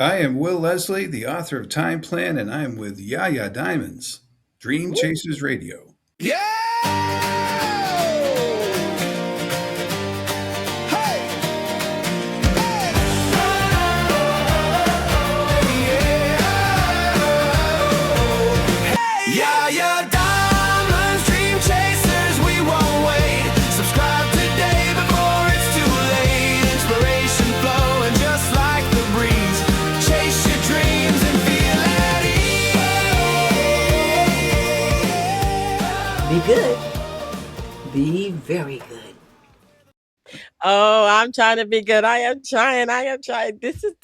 I am Wil Leslie, the author of Time Plan, and I am with Yaya Diamonds, Dream Chasers Radio. Yeah! Hey! Yeah, yeah, diamonds, dream chasers, we won't wait. Subscribe today before it's too late. Inspiration flowing just like the breeze. Chase your dreams and feel at ease. Be good. Be very good. Oh, I'm trying to be good. I am trying. I am trying. This is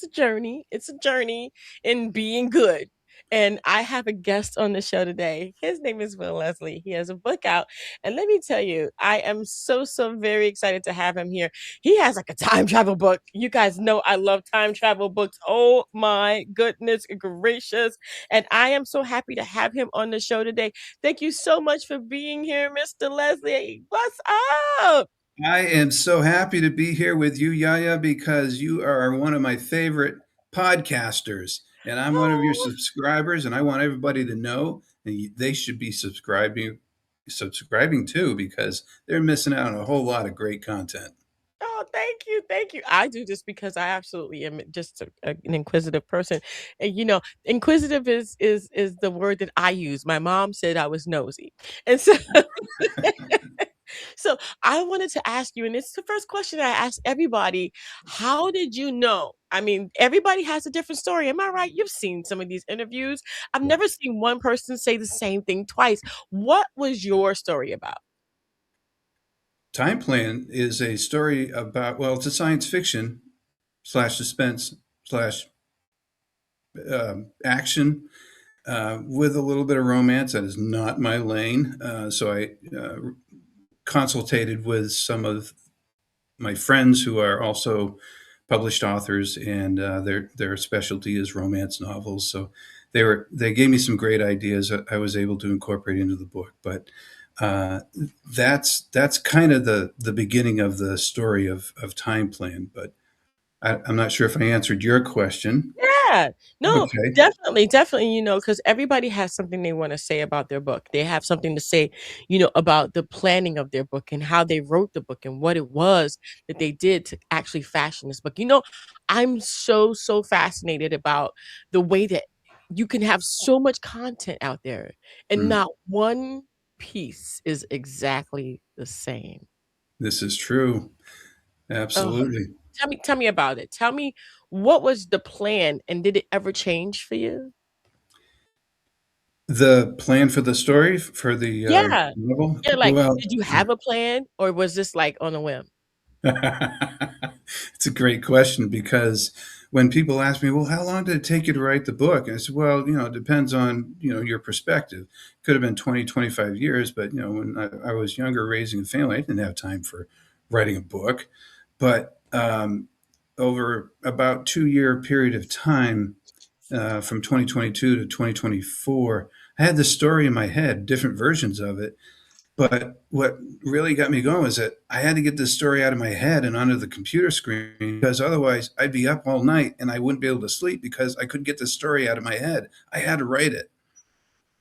a journey. It's a journey in being good. And I have a guest on the show today. His name is Wil Leslie. He has a book out. And let me tell you, I am so very excited to have him here. He has like a time travel book. You guys know I love time travel books. Oh my goodness gracious. And I am so happy to have him on the show today. Thank you so much for being here, Mr. Leslie. What's up? I am so happy to be here with you, Yaya, because you are one of my favorite podcasters, and I'm one of your Oh, subscribers, and I want everybody to know that they should be subscribing too, because they're missing out on a whole lot of great content. oh, thank you, thank you. I do this because I absolutely am just an inquisitive person, and inquisitive is the word that I use. My mom said I was nosy, and so so I wanted to ask you, and it's the first question I ask everybody: how did you know? I mean, everybody has a different story. Am I right? You've seen some of these interviews. I've Yeah. never seen one person say the same thing twice. What was your story about? Time Plan is a story about, well, it's a science fiction slash suspense slash action with a little bit of romance. That is not my lane. So I consultated with some of my friends who are also published authors, and their specialty is romance novels. So they gave me some great ideas that I was able to incorporate into the book. But uh, that's kind of the beginning of the story of Time Plan. But I'm not sure if I answered your question. Yeah. No, Okay. definitely, definitely, because everybody has something they want to say about their book. They have something to say, about the planning of their book and how they wrote the book and what it was that they did to actually fashion this book. I'm so fascinated about the way that you can have so much content out there and Mm, not one piece is exactly the same. this is true. Oh, Absolutely. tell me about it. Tell me what was the plan and did it ever change for you? The plan for the story for the Yeah. novel? Yeah, like, Well, did you have a plan or was this, like, on a whim? it's a great question because when people ask me, well, how long did it take you to write the book? And I said, well, it depends on, your perspective. Could have been 20, 25 years, but, when I was younger raising a family, I didn't have time for writing a book. But over about 2 year period of time, from 2022 to 2024, I had this story in my head, different versions of it. But what really got me going was that I had to get this story out of my head and onto the computer screen because otherwise I'd be up all night and I wouldn't be able to sleep because I couldn't get the story out of my head. I had to write it.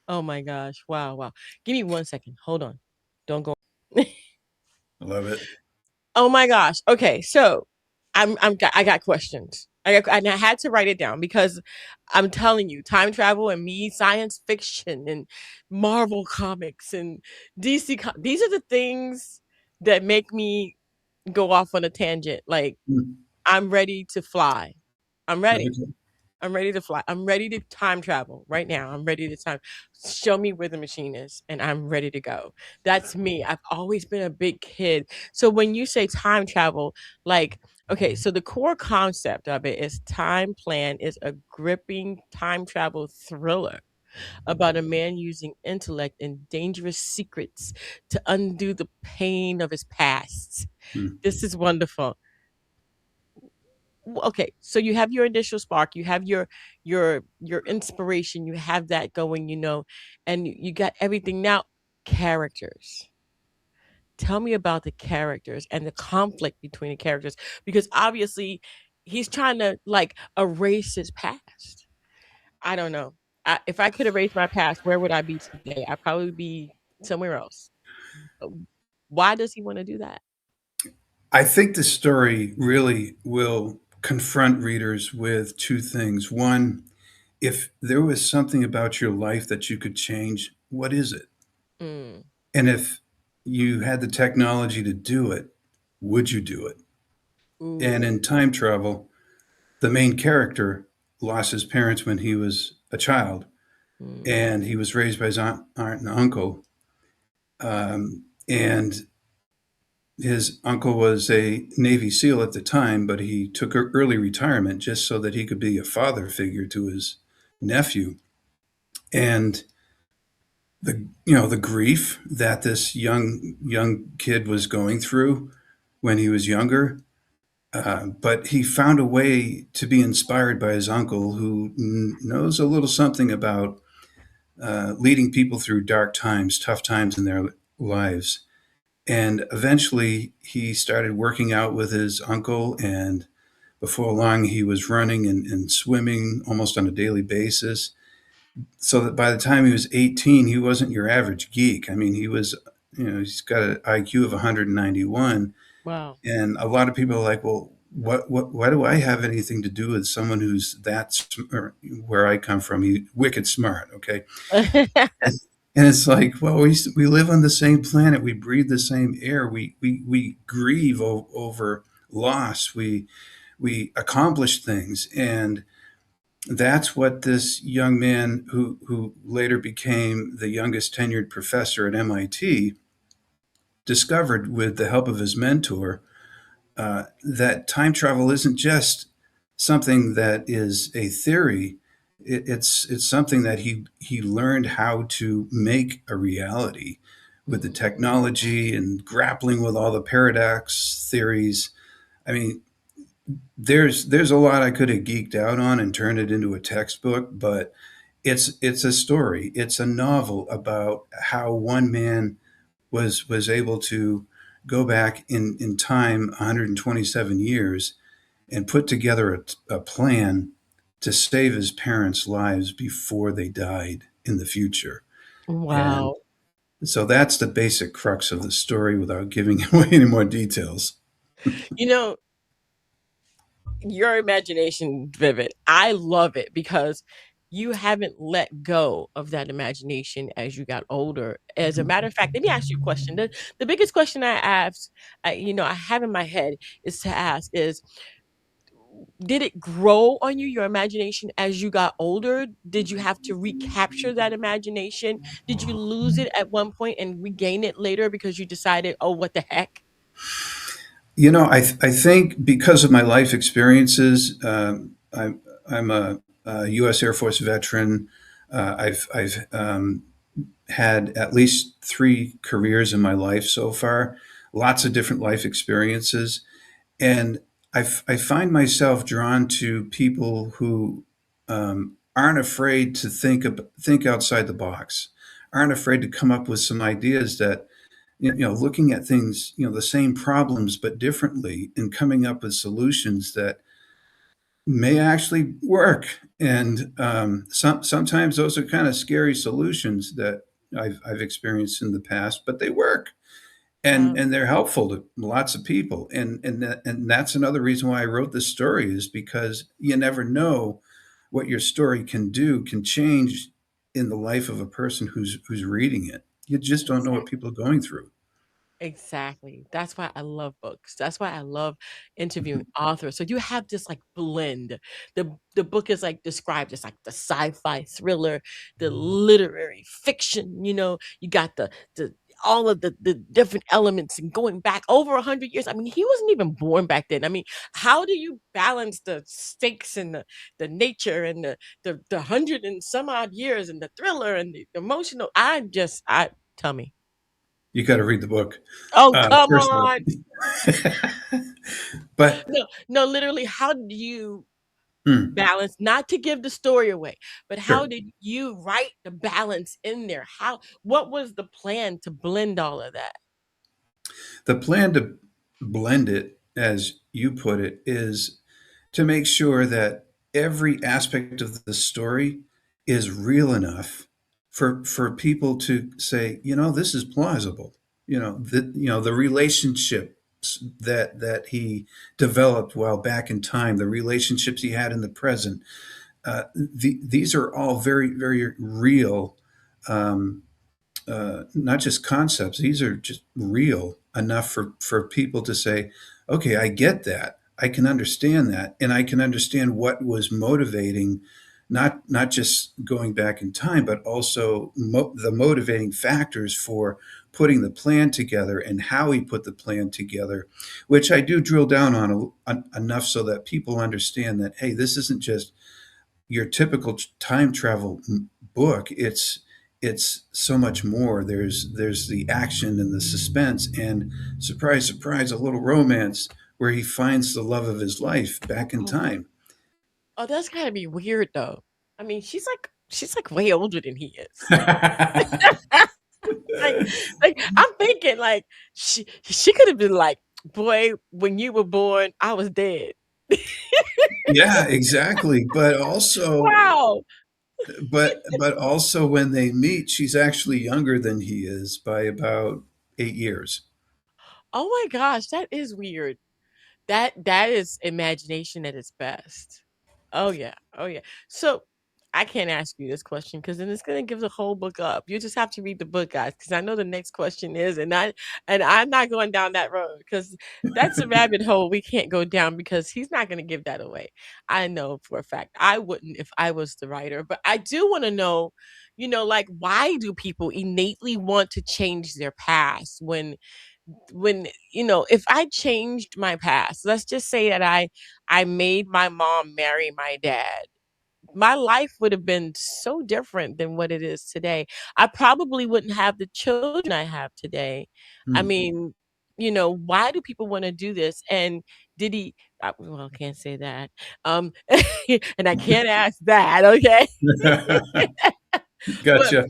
Oh my gosh. Wow, wow. Give me 1 second. Hold on. Don't go. I love it. Oh my gosh. Okay, so I got questions. And I had to write it down because I'm telling you, time travel and me, science fiction and Marvel comics and these are the things that make me go off on a tangent. Like, Mm. I'm ready to fly. I'm ready. Okay. I'm ready to fly. I'm ready to time travel right now. I'm ready to time. Show me where the machine is, and I'm ready to go. That's me. I've always been a big kid. So when you say time travel, like, okay, so the core concept of it is Time Plan is a gripping time travel thriller about a man using intellect and dangerous secrets to undo the pain of his past. Mm. This is wonderful. Okay, so you have your initial spark, you have your inspiration, you have that going, and you got everything. Now, characters. Tell me about the characters and the conflict between the characters because obviously he's trying to like erase his past. I don't know. If I could erase my past, where would I be today? I'd probably be somewhere else. Uh, Why does he want to do that? I think the story really will confront readers with two things. One, if there was something about your life that you could change, what is it? Mm. And if you had the technology to do it, would you do it? And Ooh. in time travel, the main character lost his parents when he was a child, Mm. and he was raised by his aunt and uncle. And his uncle was a Navy SEAL at the time, but he took early retirement just so that he could be a father figure to his nephew. And the grief that this young kid was going through when he was younger, but he found a way to be inspired by his uncle, who knows a little something about leading people through dark times, tough times in their lives. And eventually, he started working out with his uncle, and before long, he was running and swimming almost on a daily basis. So that by the time he was 18, he wasn't your average geek. I mean, he's got an IQ of 191. Wow. And a lot of people are like, well, why do I have anything to do with someone who's that smart? Where I come from, he wicked smart. Okay. And it's like, well, we live on the same planet. We breathe the same air. We grieve over loss. We accomplish things. And that's what this young man who later became the youngest tenured professor at MIT discovered with the help of his mentor, that time travel isn't just something that is a theory. It's something that he learned how to make a reality with the Mm. technology and grappling with all the paradox theories. I mean, there's a lot I could have geeked out on and turned it into a textbook, but it's a story. It's a novel about how one man was able to go back in time 127 years and put together a plan to save his parents' lives before they died in the future. And Wow. so that's the basic crux of the story without giving away any more details. You know, your imagination vivid. I love it because you haven't let go of that imagination as you got older. As a matter of fact, let me ask you a question. The biggest question I ask, I have in my head is to ask is, did it grow on you, your imagination, as you got older? Did you have to recapture that imagination? Did you lose it at one point and regain it later because you decided, oh, what the heck? I think because of my life experiences, I'm a U.S. Air Force veteran. I've had at least three careers in my life so far, lots of different life experiences. And I find myself drawn to people who aren't afraid to think outside the box, aren't afraid to come up with some ideas that, looking at things, the same problems but differently, and coming up with solutions that may actually work. And sometimes those are kind of scary solutions that I've experienced in the past, but they work, and Wow. and they're helpful to lots of people. And that's another reason why I wrote this story, is because you never know what your story can change in the life of a person who's reading it. You just don't know what Exactly. people are going through. Exactly. That's why I love books. That's why I love interviewing authors. So you have this like blend. The book is like described as like the sci-fi thriller, the literary fiction, you got the all of the different elements and going back over 100 years. I mean, he wasn't even born back then. I mean, how do you balance the stakes and the nature and the hundred and some odd years and the thriller and the emotional? I tell me. You got to read the book, Oh, come first of on. all. But No, no, literally, how do you hmm, balance, not to give the story away, but how sure. did you write the balance in there? What was the plan to blend all of that? The plan to blend it, as you put it, is to make sure that every aspect of the story is real enough for people to say, this is plausible. The relationships that he developed while back in time, the relationships he had in the present, these are all very, very real, um, not just concepts. These are just real enough for people to say, okay, I get that. I can understand that. And I can understand what was motivating, not just going back in time, but also the motivating factors for putting the plan together and how he put the plan together, which I do drill down on enough so that people understand that, hey, this isn't just your typical time travel book. It's so much more. There's the action and the suspense and, surprise, surprise, a little romance where he finds the love of his life back in Oh, time. oh, that's gotta be weird though. I mean, she's like way older than he is. Like I'm thinking like she could have been like, "Boy, when you were born, I was dead." Yeah, exactly. Wow. But also when they meet, she's actually younger than he is by about 8 years. Oh my gosh, that is weird. That is imagination at its best. Oh yeah. Oh yeah. So I can't ask you this question because then it's gonna give the whole book up. You just have to read the book, guys, because I know the next question is, and I'm not going down that road because that's a rabbit hole we can't go down because he's not gonna give that away. I know for a fact. I wouldn't if I was the writer, but I do want to know, like why do people innately want to change their past when if I changed my past, let's just say that I made my mom marry my dad, my life would have been so different than what it is today. I probably wouldn't have the children I have today. I Hmm. mean, why do people want to do this? And did he well, I can't say that. Um and I can't ask that, okay? But Gotcha.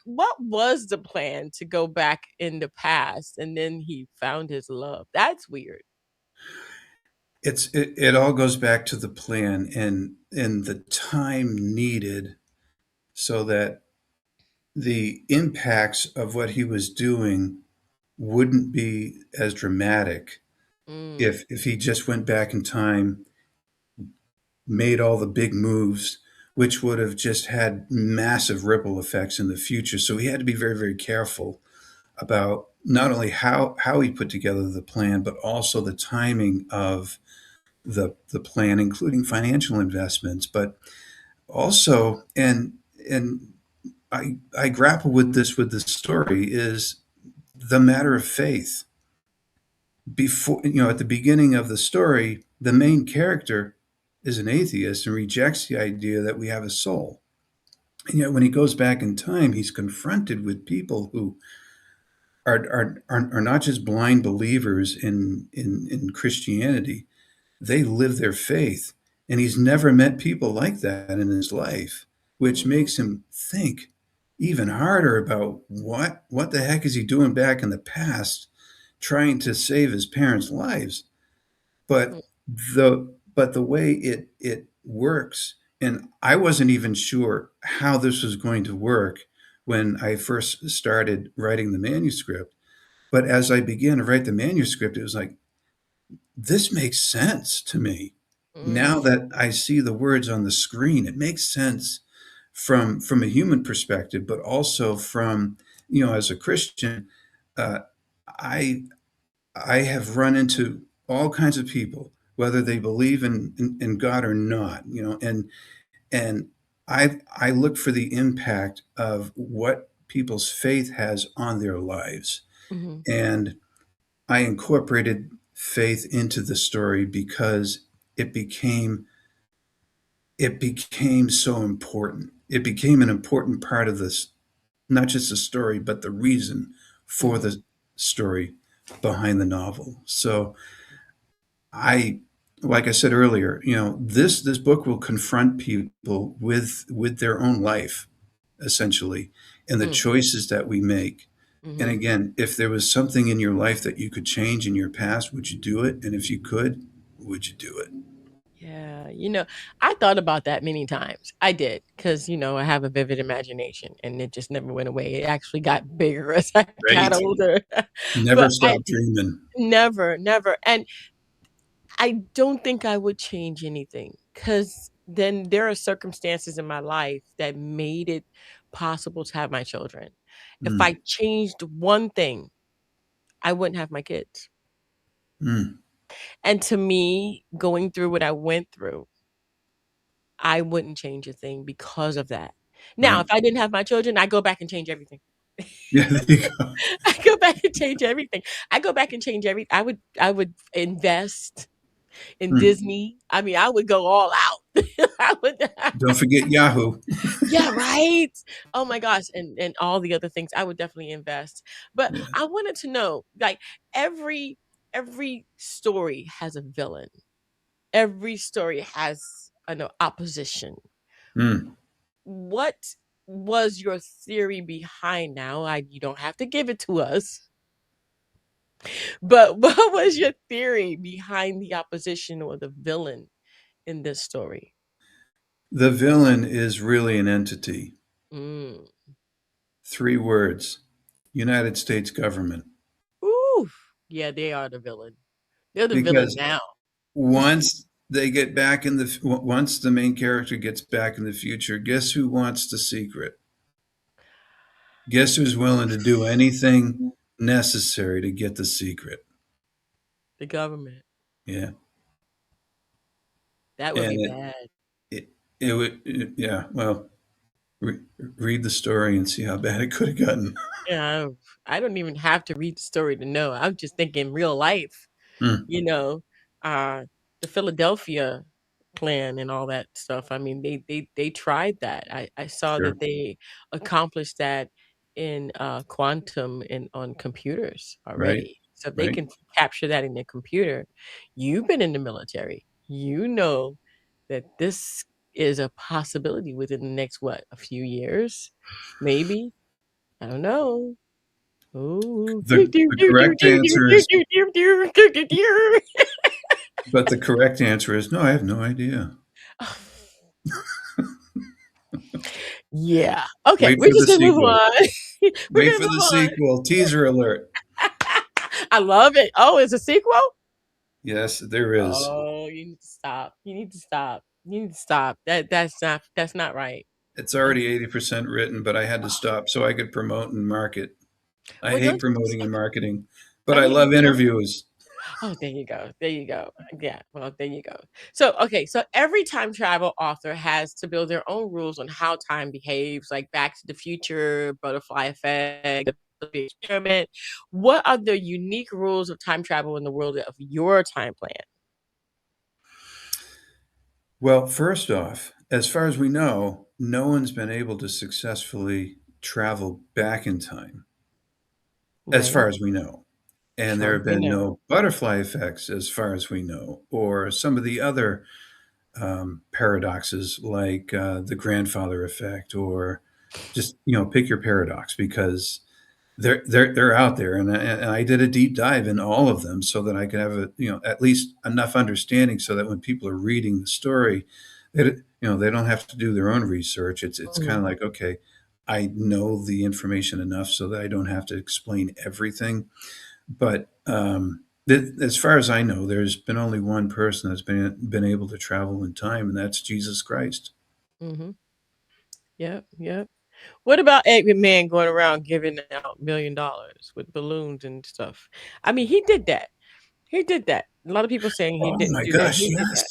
what was the plan to go back in the past and then he found his love? That's weird. It all goes back to the plan and the time needed so that the impacts of what he was doing wouldn't be as dramatic Mm, if he just went back in time, made all the big moves, which would have just had massive ripple effects in the future. So he had to be very, very careful about not only how he put together the plan, but also the timing of the plan, including financial investments, but also and I grapple with this story is the matter of faith. Before, at the beginning of the story, the main character is an atheist and rejects the idea that we have a soul. And yet, when he goes back in time, he's confronted with people who are not just blind believers in Christianity. They live their faith. And he's never met people like that in his life, which mhm, makes him think even harder about what the heck is he doing back in the past trying to save his parents' lives. mm, But the way it works, and I wasn't even sure how this was going to work when I first started writing the manuscript. But as I began to write the manuscript, it was like, this makes sense to me. Now mm, that I see the words on the screen, it makes sense from a human perspective, but also from, as a Christian, uh, I I have run into all kinds of people, whether they believe in God or not, and I look for the impact of what people's faith has on their lives. mhm, And I incorporated faith into the story because it became it became so important. It became an important part of this, not just the story, but the reason for mhm, the story behind the novel. So I, like I said earlier, this book will confront people with their own life, essentially, and the mm, choices that we make. And mhm. again, if there was something in your life that you could change in your past, would you do it? And if you could, would you do it? Yeah, I thought about that many times. I did, because I have a vivid imagination, and it just never went away. It actually got bigger as I got Right. older. Never But I stop dreaming. never, never. And I don't think I would change anything, because then there are circumstances in my life that made it possible to have my children. If I Mm, changed one thing, I wouldn't have my kids. mm, And to me, going through what I went through, I wouldn't change a thing because of that. Now, right. if I didn't have my children, I go back and change everything. Yeah, there you go. I go back and change everything. I go back and change I would invest in Mm. Disney. I mean, I would go all out. I would Don't forget Yahoo. Yeah, right? Oh my gosh, and all the other things, I would definitely invest. But Yeah. I wanted to know, like, every story has a villain. Every story has an opposition. Mm. What was your theory behind now? You don't have to give it to us, but what was your theory behind the opposition or the villain in this story? The villain is really an entity. Mm. 3 words: United States government. Ooh, yeah, they are the villain. They're the villain Because now. once they get back in the once the main character gets back in the future, guess who wants the secret? Guess who's willing to do anything necessary to get the secret? The government. Yeah, That would and be bad. it would yeah. Well, read the story and see how bad it could have gotten. Yeah, I don't even have to read the story to know. I'm just thinking real life. Mm, you know, uh, the Philadelphia plan and all that stuff. I mean, they tried that. I saw sure. that they accomplished that in quantum and on computers Right. already. So they Right. can capture that in their computer. You've been in the military. You know that this is a possibility within the next what, a few years, maybe. I don't know. Oh, The correct answer is, but the correct answer is no. I have no idea. Yeah. Okay, Wait we're for the just gonna move sequel. on. We're Wait gonna for the move on. sequel. Teaser alert. I love it. Oh, it's a sequel? Yes, there is. Oh, you need to stop. You need to stop. You need to stop. That's not right. It's That's already 80% written, but I had to stop so I could promote and market. I well, hate don't you promoting just and marketing, but I I mean, you love don't interviews. oh, there you go. There you go. Yeah, well, there you go. So, okay, so every time travel author has to build their own rules on how time behaves, like Back to the Future, Butterfly Effect, the Experiment. What are the unique rules of time travel in the world of your time plan? Well, first off, as far as we know, no one's been able to successfully travel back in time, as far Right. as we know. And there Far as have we been know. no butterfly effects, as far as we know, or some of the other paradoxes like the grandfather effect, or just pick your paradox because they're out there, and I did a deep dive in all of them so that I could have at least enough understanding so that when people are reading the story, they don't have to do their own research. It's kind of Mhm, like, okay, I know the information enough so that I don't have to explain everything. But as far as I know, there's been only one person that's been able to travel in time, and that's Jesus Christ. mhm. Yep, yep. What about Eggman going around giving out $1,000,000 with balloons and stuff? I mean, he did that. He did that. A lot of people saying he Oh didn't my do that. gosh, He did that.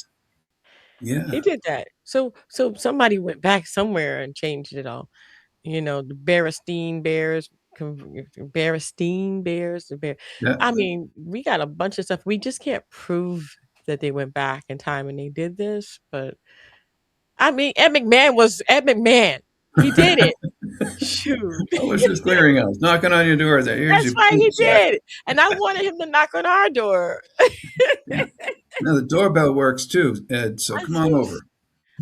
yes, He yeah, did that. So somebody went back somewhere and changed it all. The Berenstain Bears, Berenstain Bears, the bear. yeah. I mean, we got a bunch of stuff. We just can't prove that they went back in time and they did this. But I mean, Ed McMahon was Ed McMahon. He did it. Shoot. Publishers Clearinghouse, knocking on your door. There, here's That's your right, he check. did. And I wanted him to knock on our door. Yeah. Now the doorbell works too, Ed. So I come on see. over.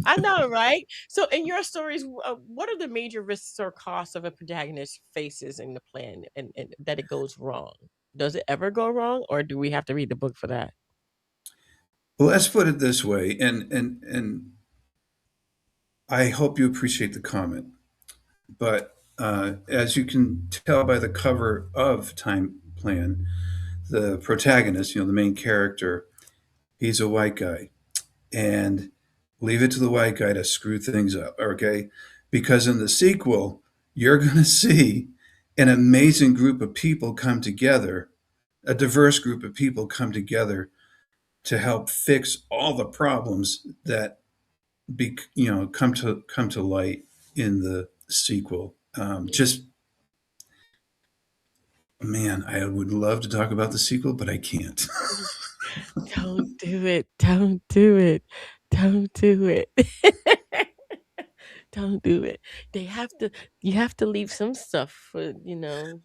I know, right? So, in your stories, what are the major risks or costs of a protagonist faces in the plan, and that it goes wrong? Does it ever go wrong, or do we have to read the book for that? Well, let's put it this way, and I hope you appreciate the comment. But as you can tell by the cover of Time Plan, the protagonist, the main character, he's a white guy, and leave it to the white guy to screw things up, okay? Because in the sequel, you're going to see an amazing group of people come together, a diverse group of people come together to help fix all the problems that come to light in the sequel. Just man, I would love to talk about the sequel, but I can't. Don't do it. Don't do it. Don't do it. Don't do it. They have to you have to leave some stuff for,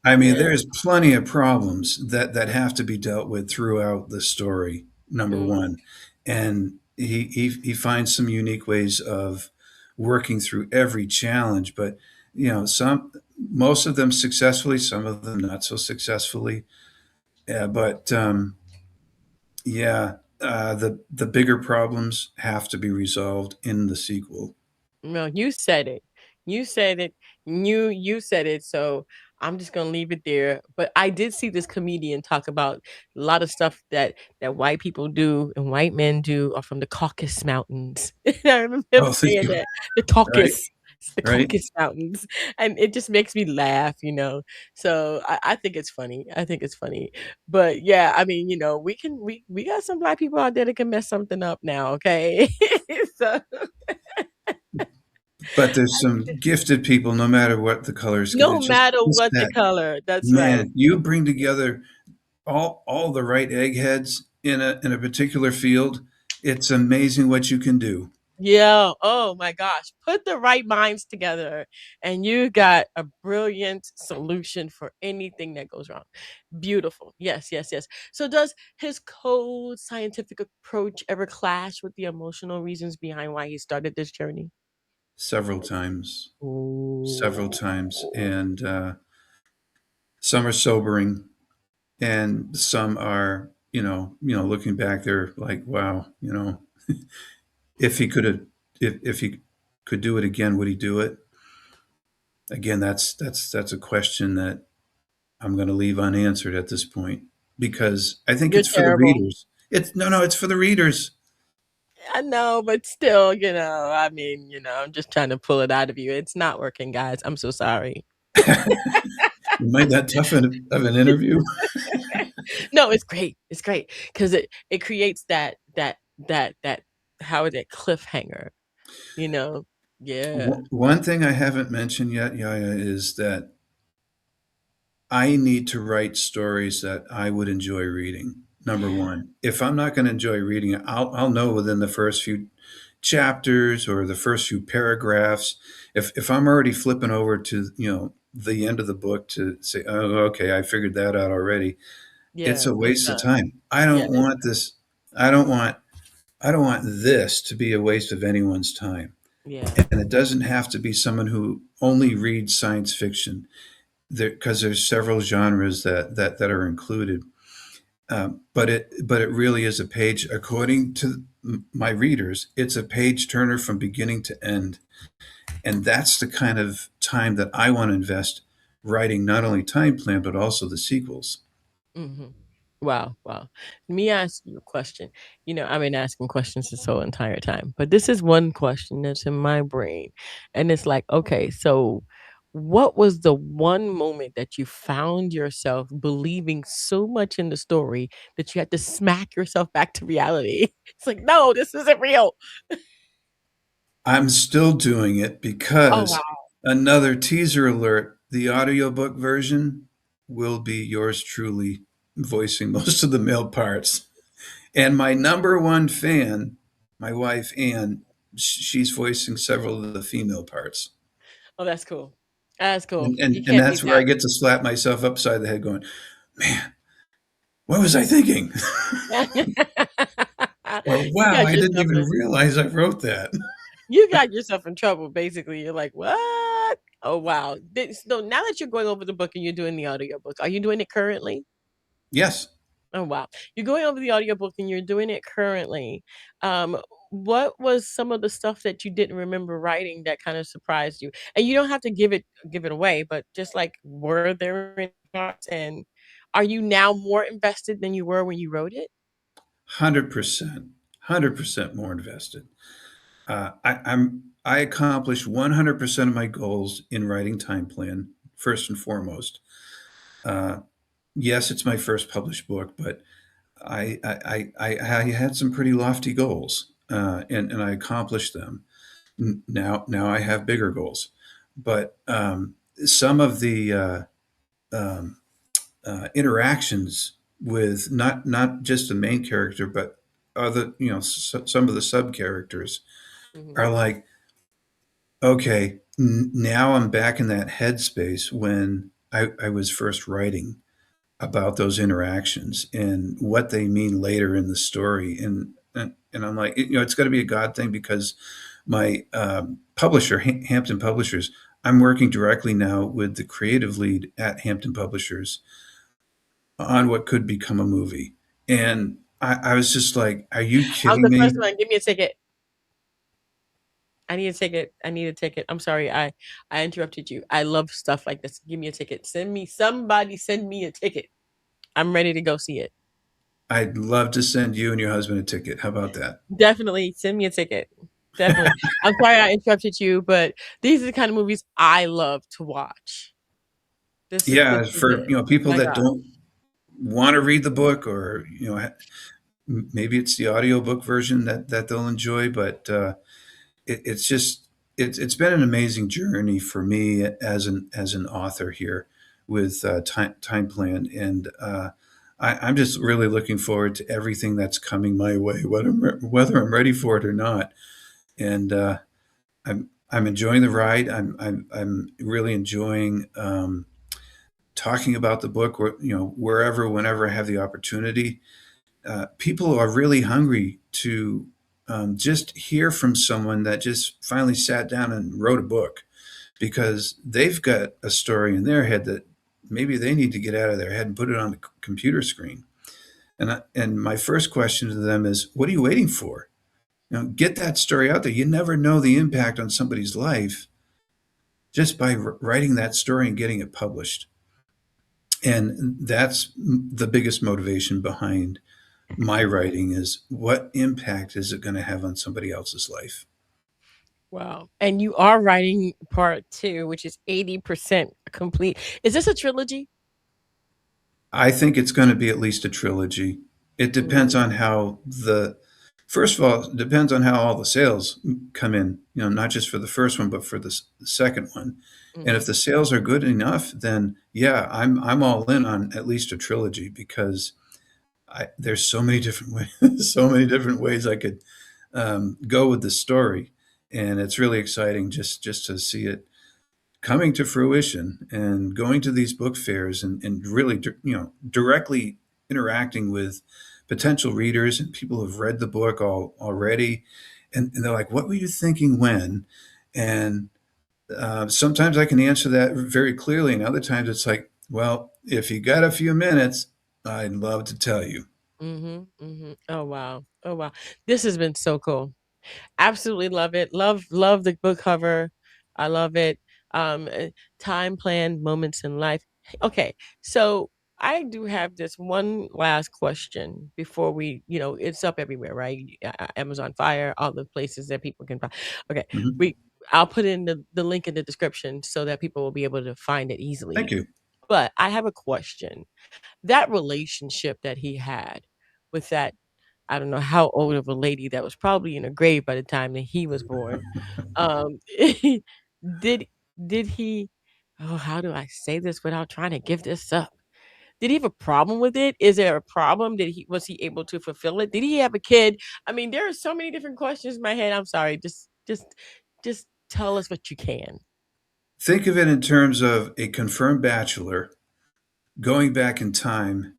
I mean, yeah. there's plenty of problems that have to be dealt with throughout the story. Number Mm, one, and he finds some unique ways of working through every challenge, but some most of them successfully, some of them not so successfully. But yeah, the bigger problems have to be resolved in the sequel. no, you said it. You said it. You said it. So I'm just gonna leave it there. But I did see this comedian talk about a lot of stuff that white people do and white men do are from the Caucasus Mountains. And I remember him Oh, saying that the right, Caucasus, the right. Caucasus Mountains, and it just makes me laugh. So I think it's funny. I think it's funny. But yeah, I mean, we got some black people out there that can mess something up now. Okay, so. But there's some gifted people, no matter what the color skin. No It's just, matter just what the that color, that's right. man. You bring together all the right eggheads in a particular field. It's amazing what you can do. Yeah, oh my gosh, put the right minds together and you got a brilliant solution for anything that goes wrong. Beautiful. Yes, yes, yes. So does his cold scientific approach ever clash with the emotional reasons behind why he started this journey? Several times, several Ooh. times, and some are sobering, and some are, looking back, they're like, wow, if he could have, if he could do it again, would he do it again? That's a question that I'm going to leave unanswered at this point because I think You're it's for the terrible. readers. It's no, it's for the readers. I know, but still, I mean, I'm just trying to pull it out of you. It's not working, guys. I'm so sorry. Might that tough of an interview? No, it's great. It's great because it creates that how is it cliffhanger, you know? Yeah. One thing I haven't mentioned yet, Yaya, is that I need to write stories that I would enjoy reading. Number one, if I'm not going to enjoy reading it, I'll know within the first few chapters or the first few paragraphs. If I'm already flipping over to the end of the book to say, oh, okay, I figured that out already. It's Yeah, a it's waste of done. time. I Yeah, don't it's want this. I don't want. I don't want this to be a waste of anyone's time. yeah. And it doesn't have to be someone who only reads science fiction, because there's several genres that are included. But it really is a page, according to my readers, it's a page turner from beginning to end, and that's the kind of time that I want to invest writing not only Time Plan but also the sequels. Mhm. Wow, wow. Let me ask you a question. I've been asking questions this whole entire time, but this is one question that's in my brain. And it's like, okay, so what was the one moment that you found yourself believing so much in the story that you had to smack yourself back to reality? It's like, no, this isn't real. I'm still doing it Oh, because wow. another teaser alert, the audiobook version will be yours truly voicing most of the male parts. And my number one fan, my wife Anne, she's voicing several of the female parts. Oh, that's cool. That's cool. You And can't beat that's where I that. get to slap myself upside the head going, man, what was I thinking? Or You wow, got I didn't yourself even in realize I wrote that. you got yourself in trouble, basically. You're like, "What? Oh, wow." So now that you're going over the book and you're doing the audiobook, are you doing it currently? Yes. Oh wow. You're going over the audiobook and you're doing it currently. Um, what was some of the stuff that you didn't remember writing that kind of surprised you? And you don't have to give it away, but just like were there any parts, and are you now more invested than you were when you wrote it? 100%, 100% more invested. I accomplished 100% of my goals in writing Time Plan, first and foremost. Uh, yes, it's my first published book, but I had some pretty lofty goals, and I accomplished them. Now I have bigger goals, but some of the um, interactions with not just the main character, but other some of the sub characters Mhm. are like, okay, now I'm back in that headspace when I was first writing about those interactions and what they mean later in the story. And I'm like, it's got to be a God thing because my publisher, Hampton Publishers, I'm working directly now with the creative lead at Hampton Publishers on what could become a movie. And I was just like, are you I'm kidding the first me? one. Give me a ticket. I need a ticket. I need a ticket. I'm sorry. I interrupted you. I love stuff like this. Give me a ticket. Send me a ticket. I'm ready to go see it. I'd love to send you and your husband a ticket. How about that? Definitely send me a ticket. Definitely. I'm sorry I interrupted you, but these are the kind of movies I love to watch. Yeah, This is for it. people My that God. don't want to read the book, or maybe it's the audiobook version that they'll enjoy, but it's just it's been an amazing journey for me as an author here with time plan, and I'm just really looking forward to everything that's coming my way, whether I'm ready for it or not. And I'm enjoying the ride. I'm really enjoying talking about the book, wherever, whenever I have the opportunity. People are really hungry to just hear from someone that just finally sat down and wrote a book because they've got a story in their head that maybe they need to get out of their head and put it on the computer screen. And my first question to them is, what are you waiting for? Get that story out there. You never know the impact on somebody's life just by writing that story and getting it published. And that's the biggest motivation behind my writing is what impact is it going to have on somebody else's life? Wow. And you are writing part two, which is 80% complete. Is this a trilogy? I think it's going to be at least a trilogy. It depends Mm, on how first of all, it depends on how all the sales come in, not just for the first one, but for the second one. And if mhm. the sales are good enough, then yeah, I'm all in on at least a trilogy because there's so many different ways, so many different ways I could go with the story, and it's really exciting just to see it coming to fruition and going to these book fairs and really directly interacting with potential readers and people who've read the book already, and they're like, what were you thinking when? And sometimes I can answer that very clearly, and other times it's like, well, if you got a few minutes, I'd love to tell you. Mhm, mhm. Oh, wow. Oh, wow. This has been so cool. Absolutely love it. Love the book cover. I love it. Time plan moments in life. Okay, so I do have this one last question before it's up everywhere, right? Amazon Fire, all the places that people can find. Okay, Mhm. we I'll put in the link in the description so that people will be able to find it Thank easily. you. But I have a question. That relationship that he had with that, I don't know how old of a lady that was probably in a grave by the time that he was born. Um, did did he oh, how do I say this without trying to give this up? Did he have a problem with it? Is there a problem? Did he was he able to fulfill it? Did he have a kid? I mean, there are so many different questions in my head. I'm sorry. Just tell us what you can. Think of it in terms of a confirmed bachelor going back in time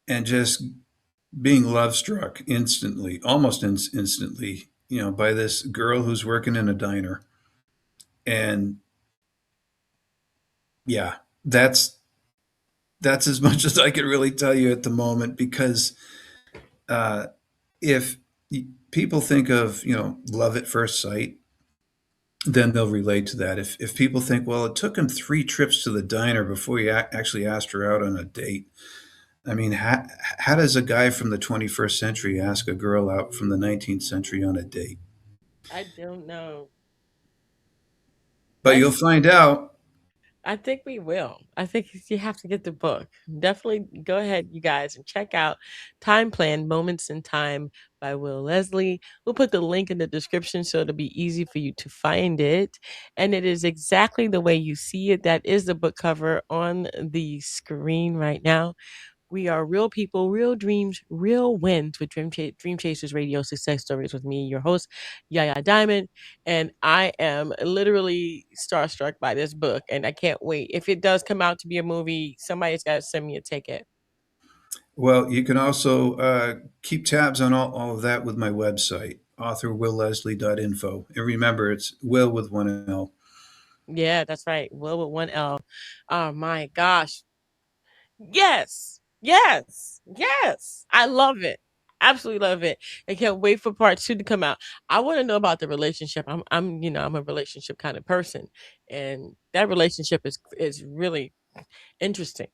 and just being love struck instantly, almost instantly, by this girl who's working in a diner. And yeah, that's that's as much as I can really tell you at the moment because uh, if people think of love at first sight, then they'll relate to that. If people think, well, it took him 3 trips to the diner before he actually asked her out on a date. I mean, how does a guy from the 21st century ask a girl out from the 19th century on a date? I don't know. But Let's you'll find out. I think we will. I think you have to get the book. Definitely go ahead, you guys, and check out Time Plan Moments in Time by Wil Leslie. We'll put the link in the description so it'll be easy for you to find it. And it is exactly the way you see it. That is the book cover on the screen right now. We are real people, real dreams, real wins with Dream Chasers Radio Success Stories with me, your host, Yaya Diamond. And I am literally starstruck by this book, and I can't wait. If it does come out to be a movie, somebody's got to send me a ticket. Well, you can also keep tabs on all of that with my website, authorwilleslie.info. And remember, it's Will with one L. Yeah, that's right. Will with one L. Oh my gosh. Yes. Yes. Yes. I love it. Absolutely love it. I can't wait for part 2 to come out. I want to know about the relationship. I'm a relationship kind of person. And that relationship is really interesting.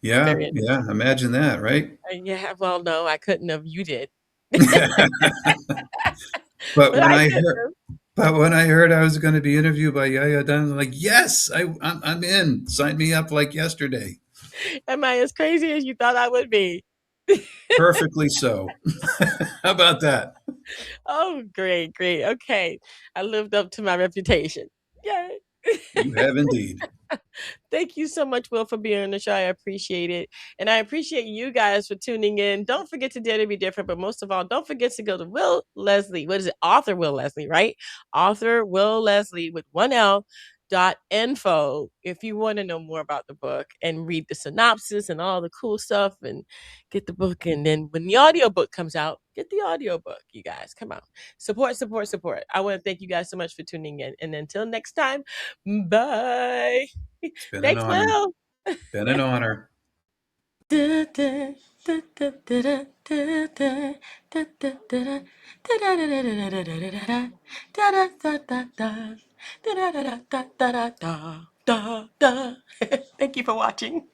Yeah, Very yeah, interesting. imagine that, right? Yeah, well, no, I couldn't have. You did. but But when I I couldn't heard, have. but when I heard I was going to be interviewed by Yaya, I'm like, yes, I'm in. Sign me up like yesterday. Am I as crazy as you thought I would be? Perfectly so. How about that? Oh, great, great. Okay. I lived up to my reputation. Yay. You have indeed. Thank you so much, Will, for being on the show. I appreciate it. And I appreciate you guys for tuning in. Don't forget to dare to be different, but most of all, don't forget to go to Wil Leslie. What is it? Author Wil Leslie, right? Author Wil Leslie with one L .info if you want to know more about the book and read the synopsis and all the cool stuff and get the book. And then when the audiobook comes out, get the audiobook, you guys. Come on. Support, support, support. I want to thank you guys so much for tuning in. And until next time, bye. It's been an Thanks, honor. Will. Been an honor. Thank you for watching.